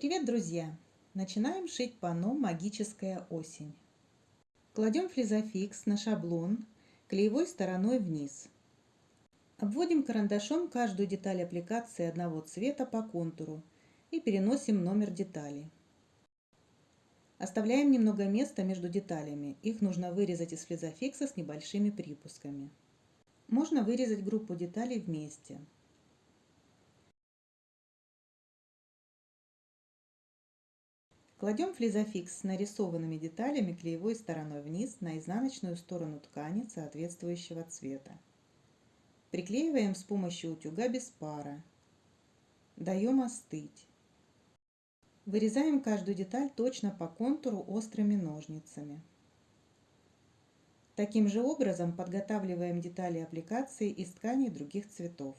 Привет, друзья! Начинаем шить панно «Магическая осень». Кладем флизофикс на шаблон клеевой стороной вниз. Обводим карандашом каждую деталь аппликации одного цвета по контуру и переносим номер детали. Оставляем немного места между деталями, их нужно вырезать из флизофикса с небольшими припусками. Можно вырезать группу деталей вместе. Кладем флизофикс с нарисованными деталями клеевой стороной вниз на изнаночную сторону ткани соответствующего цвета. Приклеиваем с помощью утюга без пара. Даем остыть. Вырезаем каждую деталь точно по контуру острыми ножницами. Таким же образом подготавливаем детали аппликации из тканей других цветов.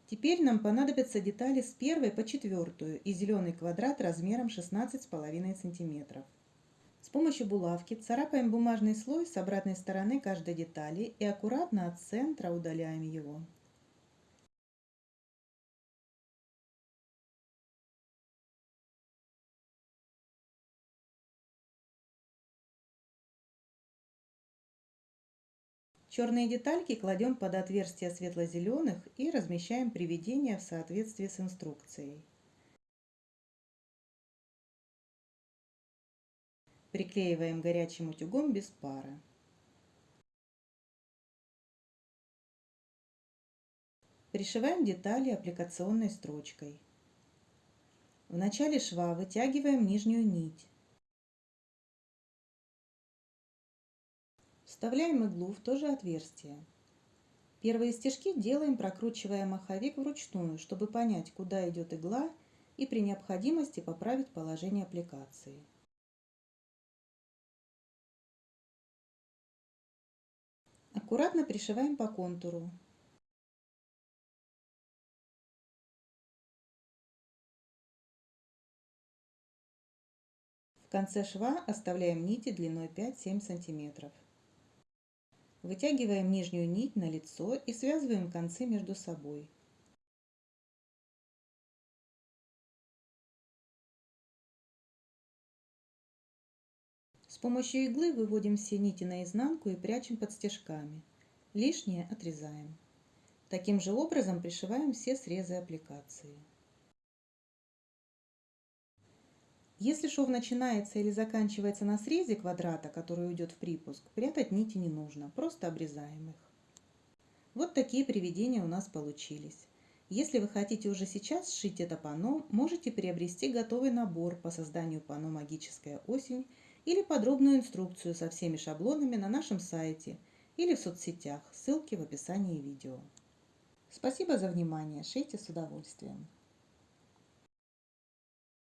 Теперь нам понадобятся детали с 1 по 4 и зеленый квадрат размером 16,5 см. С помощью булавки царапаем бумажный слой с обратной стороны каждой детали и аккуратно от центра удаляем его. Черные детальки кладем под отверстия светло-зеленых и размещаем приведение в соответствии с инструкцией. Приклеиваем горячим утюгом без пара. Пришиваем детали аппликационной строчкой. В начале шва вытягиваем нижнюю нить. Вставляем иглу в то же отверстие. Первые стежки делаем, прокручивая маховик вручную, чтобы понять, куда идет игла, и при необходимости поправить положение аппликации. Аккуратно пришиваем по контуру. В конце шва оставляем нити длиной 5-7 см. Вытягиваем нижнюю нить на лицо и связываем концы между собой. С помощью иглы выводим все нити наизнанку и прячем под стежками. Лишнее отрезаем. Таким же образом пришиваем все срезы аппликации. Если шов начинается или заканчивается на срезе квадрата, который уйдет в припуск, прятать нити не нужно, просто обрезаем их. Вот такие приведения у нас получились. Если вы хотите уже сейчас сшить это панно, можете приобрести готовый набор по созданию панно «Магическая осень» или подробную инструкцию со всеми шаблонами на нашем сайте или в соцсетях, ссылки в описании видео. Спасибо за внимание, шейте с удовольствием.